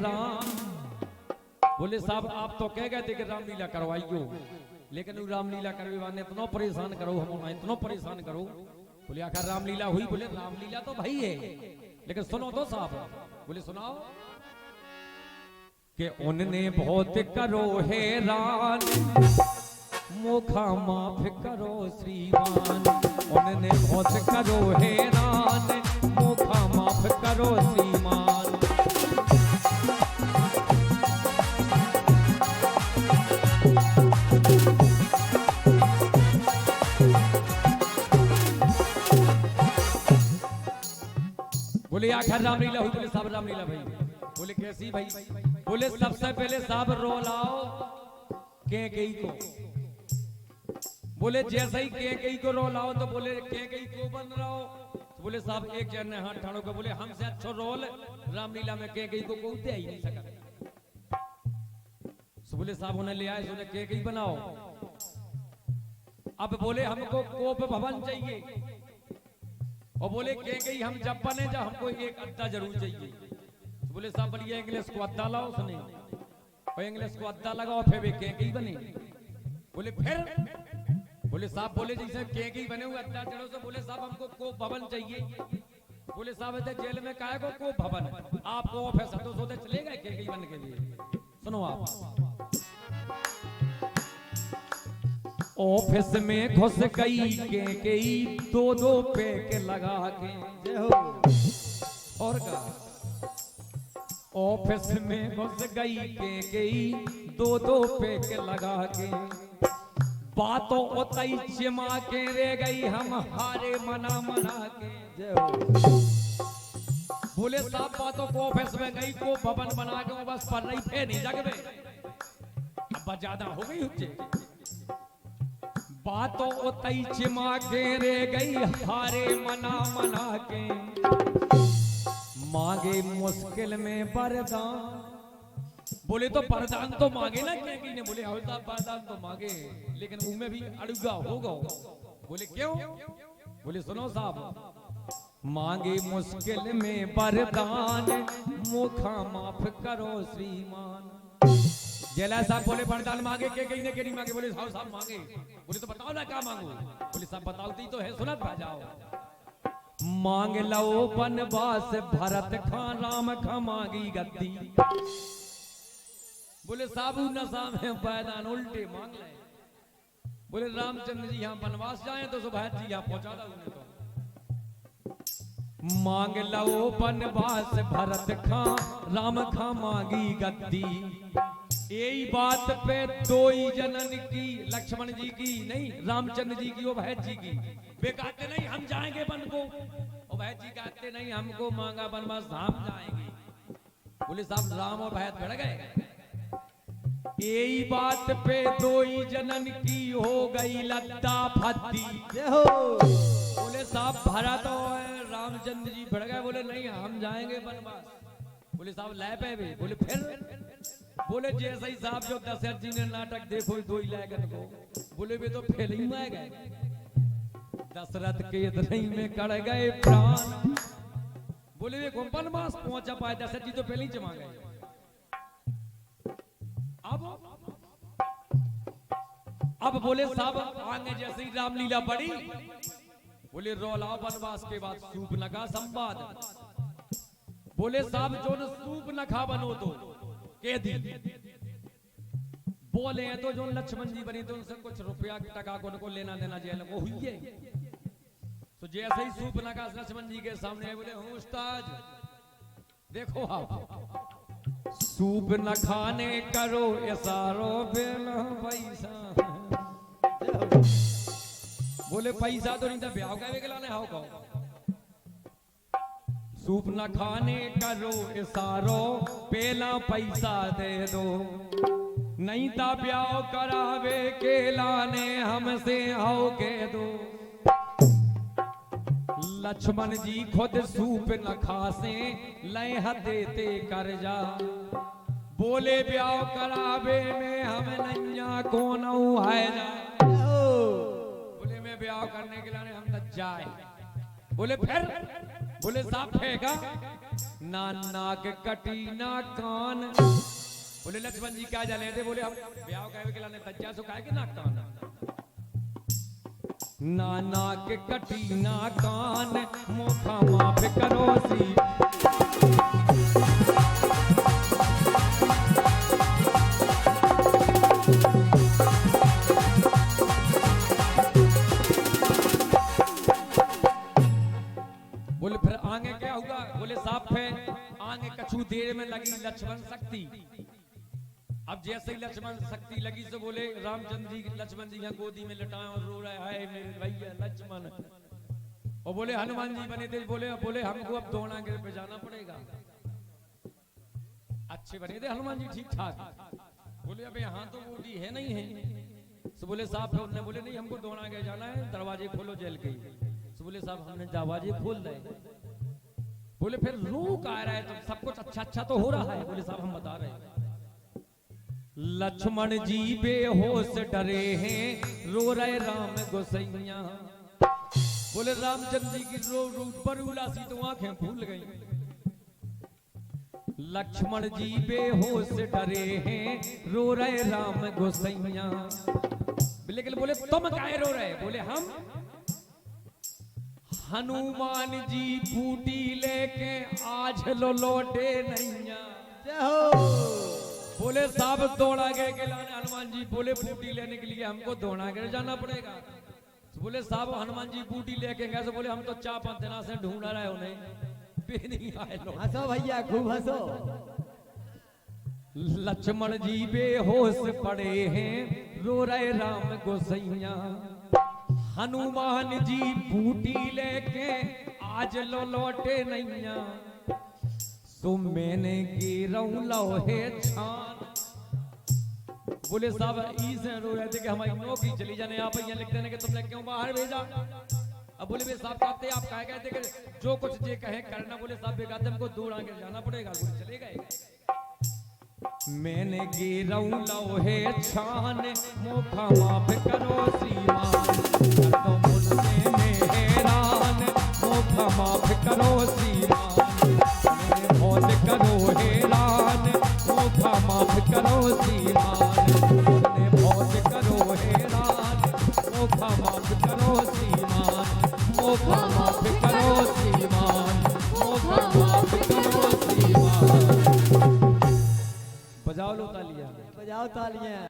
राम। बोले साहब आप तो कह गए थे कि रामलीला करवाइयो, लेकिन वो रामलीला करवे वाले इतना परेशान करो, हम इतना परेशान करो। बोले आखिर रामलीला हुई? बोले रामलीला तो भाई है, लेकिन सुनो तो साहब। बोले सुनाओ। कि उनने बहुत करो हैरान, मोखा माफ करो श्रीमान। उनने बहुत करो हैरान, मोखा माफ करो श्रीमान। बोले आखिर रामलीला हुई? बोले साहब रामलीला भाई। बोले कैसी भाई? बोले सबसे पहले साहब रो लाओ कैकेयी को। बोले जैसे ही कैकेयी को रो लाओ तो बोले कैकेयी को बन रहा हो। तो बोले साहब एक जन ने हाथ ठाड़ो के बोले हमसे अच्छा रोल रामलीला में कैकेयी को कोई दे ही नहीं सका। तो बोले साहब उन्हें ले आए, उन्हें कैकेयी बनाओ। अब बोले हमको कोप भवन चाहिए, और बोले कैकेयी हम जब बने जा हमको एक अड्डा जरूर चाहिए। तो बोले साहब बोलिए इंग्लिश को अड्डा लाओ। सुने और इंग्लिश को अड्डा लगाओ फिर वे कैकेयी बने। बोले फिर? बोले साहब बोले जैसे कैकेयी बने हुए अड्डा चढ़ो से। बोले साहब हमको कोप भवन चाहिए। बोले साहब ऐसे जेल में काहे को कोप भवन? आपको ऑफिस तो सोते चले गए कैकेयी बनने के लिए। सुनो आप। ऑफिस में घुस गई कैकेयी, दो दो पैक लगा के। और का ऑफिस में घुस गई कैकेयी, दो दो पैक लगा के। बातों उतई चिमा के रे गई हम हारे मना मना के। बोले साहब बातों को ऑफिस में गई को भवन बना के बस पढ़ रही थे नहीं जग में। अब ज्यादा हो गई हुज्जे। बातों उतई चिमा के रे गई हारे मना मना के। मांगे मुश्किल में वरदान। बोले तो वरदान तो मांगे ना कैकेयी ने। बोले हाँ साहब वरदान तो मांगे, लेकिन उनमें भी अड़ुगा होगा। बोले क्यों? बोले सुनो साहब। मांगे मुश्किल में वरदान, मोखा माफ करो श्रीमान। जेला साहब बोले वरदान मांगे कैकेयी ने, नहीं मांगे? बोले हाँ साहब मांगे। बोले तो बताओ ना क्या मांगो? बोले साहब बताओ तो है, सुनत भा जाओ। मांग लो वनवास भरत खां, राम खां मांगी गद्दी। बोले साहब नशा में पैदान उल्टे मांग ले। बोले रामचंद्र जी यहाँ वनवास जाए तो सुभाष जी यहाँ पहुंचा दो उन्हें। तो मांग लो वनवास भरत खां, राम खां मांगी गद्दी। यही बात पे दो ही जनन की, लक्ष्मण जी की नहीं रामचंद्र जी की, वो भैत जी की। वे कहते नहीं हम जाएंगे वन को, और भैत जी कहते नहीं हमको मांगा वनवास हम जाएंगे। बोले साहब राम और भैत भिड़ गए। यही बात पे दो ही जनन की हो गई लद्दा फद्दी। बोले साहब भरत और रामचंद्र जी भिड़ गए। बोले नहीं हम जाएंगे वनवास। बोले साहब लै पे भी। बोले फिर? बोले जैसे ही साहब जो दशरथ जी ने नाटक देखो दो ही लगन को। बोले वे तो फेल ही में गए। दशरथ के दही में कड़ गए प्राण। बोले वे वनवास पहुंचा पाए, दशरथ जी तो पहले ही चमा गए। अब बोले साहब आगे जैसे ही रामलीला बढ़ी। बोले रोला वनवास के बाद सूप नखा संवाद। बोले साहब जो न सूप नखा बनो तो कैदी। बोले हैं तो जो लक्ष्मण जी बनी तो उनसे कुछ रुपया टका को उनको लेना देना जेल को हुई है। तो जैसे ही सूप नखा लक्ष्मण जी के सामने बोले हूँ उस्ताद देखो आप सूप न खाने करो इशारो बिना पैसा। बोले पैसा तो नहीं था ब्याह का लाने हाउ कहो। सूप न खाने करो इशारो पेला पैसा दे दो, नहीं था ब्याह करावे के लाने हमसे हाउ के दो। लक्ष्मण जी खुद सूप न खासे लय देते कर जा, बोले ब्याह करावे में हम नैया कौन है जा। बोले मैं ब्याह करने के लिए हम न जाए। बोले फिर बोले साहब फेंका ना नाक कटी ना कान। बोले लक्ष्मण जी क्या जाने थे? बोले हम ब्याह कहे के लाने तज्जा सो काहे के नाक कान ना नाक कटी ना कान मोखा माफ करो सी। बोले फिर आगे क्या हुआ? बोले साहब फिर आगे कछु देर में लगी लक्ष्मण शक्ति। अब जैसे ही लक्ष्मण शक्ति लगी तो बोले रामचंद्र जी लक्ष्मण जी यहाँ गोदी में लटाए और रो रहे हैं मेरे भैया लक्ष्मण। और बोले हनुमान जी बने थे, बोले हमको अब द्रोणागिरी पे जाना पड़ेगा। अच्छे बने थे हनुमान जी ठीक ठाक। बोले अब यहाँ तो गोदी है नहीं है। तो बोले साहब ने बोले नहीं हमको द्रोणागिरी जाना है, दरवाजे खोलो जेल के। तो बोले साहब हमने दरवाजे खोल रहे। बोले फिर रूक आ रहा है तो सब कुछ अच्छा अच्छा तो हो रहा है। बोले साहब हम बता रहे हैं। लक्ष्मण जी बेहोश डरे हैं रो रहे राम गोसैया। बोले रामचंद्र जी की रो पर उलासी तो आंखें फूल गई। लक्ष्मण जी बेहोश डरे हैं रो रहे राम गोसैया। लेकिन बोले तुम काहे रो रहे? बोले हम हनुमान जी बूटी लेके आज लो लौटे नैया। बोले साहब द्रोणागिरी के लाने हनुमान जी बोले बूटी लेने के लिए हमको द्रोणागिरी जाना पड़ेगा। तो बोले साहब हनुमान जी बूटी लेके गए। तो बोले हम तो 4-5 दिनों से ढूंढ रहे उन्हें पे नहीं आए। हंसो भैया खूब हंसो। लक्ष्मण जी बेहोश पड़े हैं रो रहे राम गोसैया। हनुमान जी बूटी लेके आज लो लौटे नैया। तो मैंने गिरऊं लोहे छान। बोले साहब इसे रो रहे थे कि हमारी नौकरी चली जाने। आप यहाँ लिखते हैं कि तुमने क्यों बाहर भेजा? अब बोले वे साहब कहते आप कह कहते कि जो कुछ जे कहे करना। बोले साहब बेगाते हमको दूर आगे जाना पड़ेगा। बोले चले गए। मैंने गिरऊं लोहे छान मोखा माफ करो श्रीमान। तो मुझसे मेहरान मोखा माफ करो श्रीमान। मौत करो हैरान मोखा माफ करो श्रीमान। मौत करो हैरान मोखा माफ करो श्रीमान। मोखा माफ करो श्रीमान। मोखा माफ करो श्रीमान। बजाओ लो तालियां, बजाओ तालियां।